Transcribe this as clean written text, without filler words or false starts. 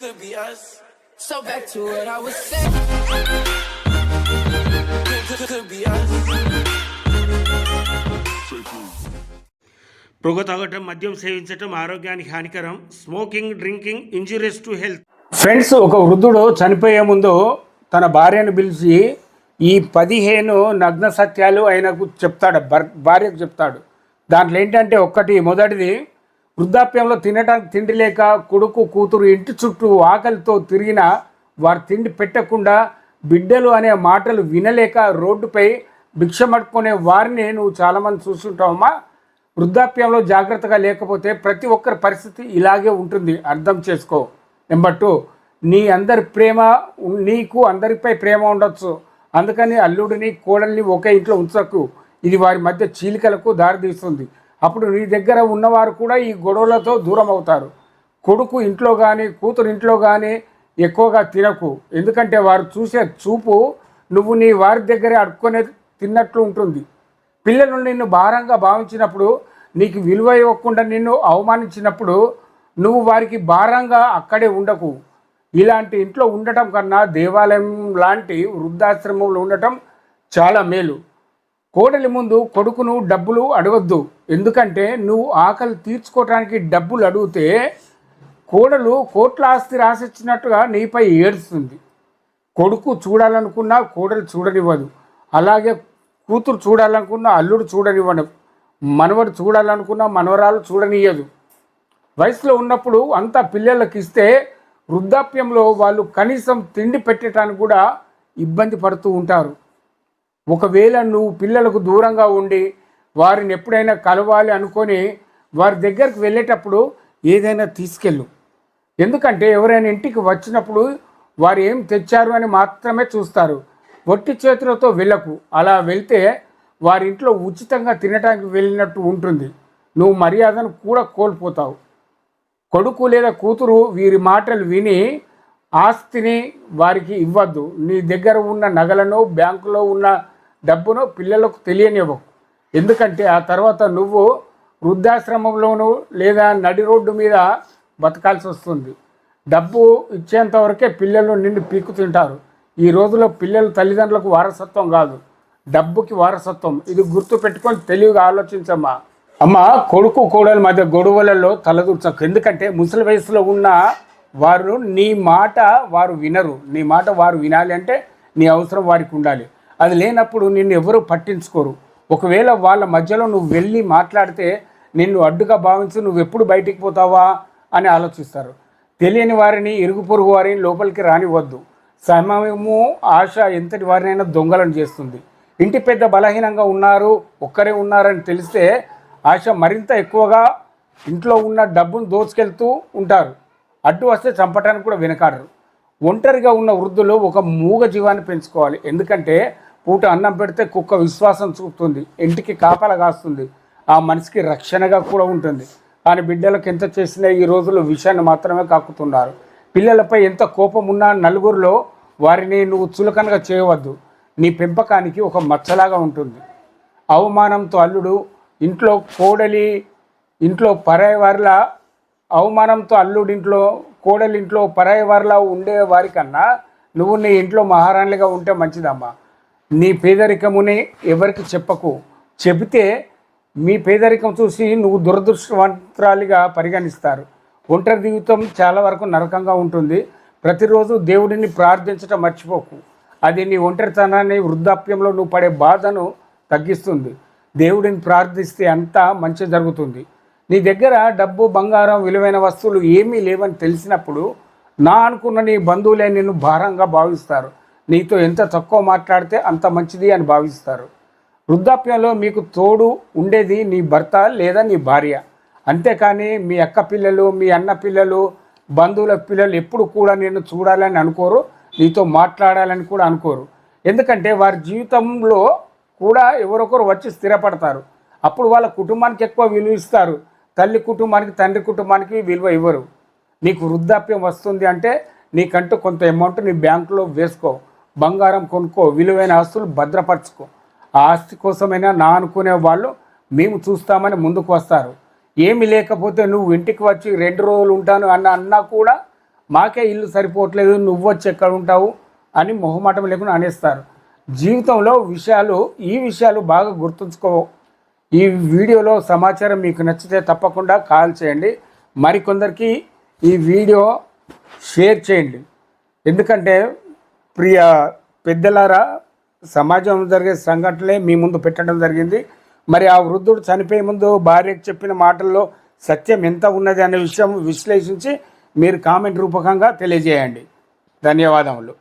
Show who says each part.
Speaker 1: Could be us. So back to what I was saying. Could be us.
Speaker 2: పొగ తాగటం, మద్యం సేవించటం ఆరోగ్యానికి హానికరం. Smoking, drinking injurious to health. Friends, ఒక వృద్ధుడు చనిపోయే ముందు తన భార్యను పిలిచి ఈ 15 నగ్న సత్యాలు ఆయనకు చెప్తాడు, భార్యకు చెప్తాడు. దాంట్లో ఏంటంటే మొదటిది, వృద్ధాప్యంలో తినడానికి తిండి లేక కొడుకు కూతురు ఇంటి చుట్టూ ఆకలితో తిరిగిన వారు తిండి పెట్టకుండా, బిడ్డలు అనే మాటలు వినలేక రోడ్డుపై భిక్షమడుకునే వారిని నువ్వు చాలామంది చూస్తుంటావమ్మా. వృద్ధాప్యంలో జాగ్రత్తగా లేకపోతే ప్రతి ఒక్కరి పరిస్థితి ఇలాగే ఉంటుంది, అర్థం చేసుకో. నెంబర్ 2, నీకు అందరిపై ప్రేమ ఉండొచ్చు, అందుకని అల్లుడిని కోడల్ని ఒకే ఇంట్లో ఉంచకు. ఇది వారి మధ్య చీలికలకు దారితీస్తుంది. అప్పుడు నీ దగ్గర ఉన్నవారు కూడా ఈ గొడవలతో దూరం అవుతారు. కొడుకు ఇంట్లో కానీ కూతురు ఇంట్లో కానీ ఎక్కువగా తినకు, ఎందుకంటే వారు చూసే చూపు నువ్వు నీ వారి దగ్గరే అడుక్కునే తిన్నట్లు ఉంటుంది. పిల్లలు నిన్ను భారంగా భావించినప్పుడు, నీకు విలువ ఇవ్వకుండా నిన్ను అవమానించినప్పుడు నువ్వు వారికి భారంగా అక్కడే ఉండకు. ఇలాంటి ఇంట్లో ఉండటం కన్నా దేవాలయం లాంటి వృద్ధాశ్రమంలో ఉండటం చాలా మేలు. కోడలి ముందు కొడుకును డబ్బులు అడగొద్దు, ఎందుకంటే నువ్వు ఆకలి తీర్చుకోవడానికి డబ్బులు అడిగితే కోడలు కోట్ల ఆస్తి రాసిచ్చినట్టుగా నీపై ఏడుస్తుంది. కొడుకు చూడాలనుకున్నా కోడలు చూడనివ్వదు, అలాగే కూతురు చూడాలనుకున్న అల్లుడు చూడనివ్వడు, మనవడు చూడాలనుకున్న మనవరాలు చూడనియ్యదు. వయసులో ఉన్నప్పుడు అంతా పిల్లలకి ఇస్తే వృద్ధాప్యంలో వాళ్ళు కనీసం తిండి పెట్టడానికి కూడా ఇబ్బంది పడుతూ ఉంటారు. ఒకవేళ నువ్వు పిల్లలకు దూరంగా ఉండి వారిని ఎప్పుడైనా కలవాలి అనుకొని వారి దగ్గరికి వెళ్ళేటప్పుడు ఏదైనా తీసుకెళ్ళు, ఎందుకంటే ఎవరైనా ఇంటికి వచ్చినప్పుడు వారు ఏం తెచ్చారు అని మాత్రమే చూస్తారు. ఒట్టి చేతులతో వెళ్ళకు, అలా వెళ్తే వారి ఇంట్లో ఉచితంగా తినడానికి వెళ్ళినట్టు ఉంటుంది, నువ్వు మర్యాదను కూడా కోల్పోతావు. కొడుకు లేదా కూతురు వీరి మాటలు విని ఆస్తిని వారికి ఇవ్వద్దు. నీ దగ్గర ఉన్న నగలను, బ్యాంకులో ఉన్న డబ్బును పిల్లలకు తెలియనివ్వవు, ఎందుకంటే ఆ తర్వాత నువ్వు వృద్ధాశ్రమంలోనూ లేదా నడి రోడ్డు మీద బతకాల్సి వస్తుంది. డబ్బు ఇచ్చేంతవరకే పిల్లలు నిన్ను పీక్కు తింటారు. ఈ రోజులో పిల్లలు తల్లిదండ్రులకు వారసత్వం కాదు, డబ్బుకి వారసత్వం. ఇది గుర్తు పెట్టుకొని తెలివిగా ఆలోచించమ్మా. అమ్మ, కొడుకు కోడల మధ్య గొడవలలో తలదూర్చకు, ఎందుకంటే ముసలి వయసులో ఉన్న వారు నీ మాట వారు వినరు. నీ మాట వారు వినాలి అంటే నీ అవసరం వారికి ఉండాలి. అది లేనప్పుడు నిన్ను ఎవరు పట్టించుకోరు. ఒకవేళ వాళ్ళ మధ్యలో నువ్వు వెళ్ళి మాట్లాడితే నిన్ను అడ్డుగా భావించి నువ్వు ఎప్పుడు బయటికి పోతావా అని ఆలోచిస్తారు. తెలియని వారిని, ఇరుగు పొరుగు వారిని లోపలికి రానివ్వద్దు. సమయము, ఆశ ఎంతటి వారినైనా దొంగలను చేస్తుంది. ఇంటి పెద్ద బలహీనంగా ఉన్నారు, ఒక్కరే ఉన్నారని తెలిస్తే ఆశ మరింత ఎక్కువగా ఇంట్లో ఉన్న డబ్బును దోచుకెళ్తూ ఉంటారు. అడ్డు వస్తే చంపటానికి కూడా వెనకాడరు. ఒంటరిగా ఉన్న వృద్ధులు ఒక మూగ జీవాన్ని పెంచుకోవాలి, ఎందుకంటే పూట అన్నం పెడితే కుక్క విశ్వాసం చూపుతుంది, ఇంటికి కాపలా కాస్తుంది, ఆ మనిషికి రక్షణగా కూడా ఉంటుంది. కానీ బిడ్డలకు ఎంత చేసినా ఈ రోజుల్లో విషయాన్ని మాత్రమే కాక్కుతున్నారు. పిల్లలపై ఎంత కోపం ఉన్నా నలుగురిలో వారిని నువ్వు చులకనగా చేయవద్దు, నీ పెంపకానికి ఒక మచ్చలాగా ఉంటుంది. అవమానంతో అల్లుడు ఇంట్లో, కోడలి ఇంట్లో పరాయి వారిలా, అవమానంతో అల్లుడింట్లో కోడలింట్లో పరాయి వారిలా ఉండే వారికన్నా నువ్వు నీ ఇంట్లో మహారాణిగా ఉంటే మంచిదమ్మా. నీ పేదరికముని ఎవరికి చెప్పకు, చెబితే మీ పేదరికం చూసి నువ్వు దురదృష్టవంతురాలిగా పరిగణిస్తారు. ఒంటరి జీవితం చాలా వరకు నరకంగా ఉంటుంది. ప్రతిరోజు దేవుడిని ప్రార్థించటం మర్చిపోకు, అది నీ ఒంటరితనాన్ని, వృద్ధాప్యంలో నువ్వు పడే బాధను తగ్గిస్తుంది. దేవుడిని ప్రార్థిస్తే అంతా మంచి జరుగుతుంది. నీ దగ్గర డబ్బు, బంగారం, విలువైన వస్తువులు ఏమీ లేవని తెలిసినప్పుడు అనుకున్న నీ బంధువులే నిన్ను భారంగా భావిస్తారు. నీతో ఎంత తక్కువ మాట్లాడితే అంత మంచిది అని భావిస్తారు. వృద్ధాప్యంలో మీకు తోడు ఉండేది నీ భర్త లేదా నీ భార్య, అంతేకాని మీ అక్క పిల్లలు, మీ అన్న పిల్లలు, బంధువుల పిల్లలు ఎప్పుడు కూడా నిన్ను చూడాలని అనుకోరు, నీతో మాట్లాడాలని కూడా అనుకోరు. ఎందుకంటే వారి జీవితంలో కూడా ఎవరొకరు వచ్చి స్థిరపడతారు. అప్పుడు వాళ్ళ కుటుంబానికి ఎక్కువ విలువ ఇస్తారు, తల్లి కుటుంబానికి, తండ్రి కుటుంబానికి విలువ ఇవ్వరు. నీకు వృద్ధాప్యం వస్తుంది అంటే నీకంటూ కొంత అమౌంట్ నీ బ్యాంకులో వేసుకో, బంగారం కొనుక్కో, విలువైన ఆస్తులు భద్రపరచుకో. ఆ ఆస్తి కోసమైనా అనుకునే వాళ్ళు మేము చూస్తామని ముందుకు వస్తారు. ఏమి లేకపోతే నువ్వు ఇంటికి వచ్చి 2 రోజులు ఉంటాను అన్నా కూడా మాకే ఇల్లు సరిపోవట్లేదు, నువ్వు వచ్చి ఎక్కడ ఉంటావు అని మొహమాటం లేకుండా అనేస్తారు. జీవితంలో ఈ విషయాలు బాగా గుర్తుంచుకో. ఈ వీడియోలో సమాచారం మీకు నచ్చితే తప్పకుండా కాల్ చేయండి, మరికొందరికి ఈ వీడియో షేర్ చేయండి. ఎందుకంటే ప్రియ పెద్దలారా, సమాజంలో జరిగే సంఘటనలే మీ ముందు పెట్టడం జరిగింది. మరి ఆ వృద్ధుడు చనిపోయే ముందు భార్యకు చెప్పిన మాటల్లో సత్యం ఎంత ఉన్నది అనే విషయం విశ్లేషించి మీరు కామెంట్ రూపకంగా తెలియజేయండి. ధన్యవాదములు.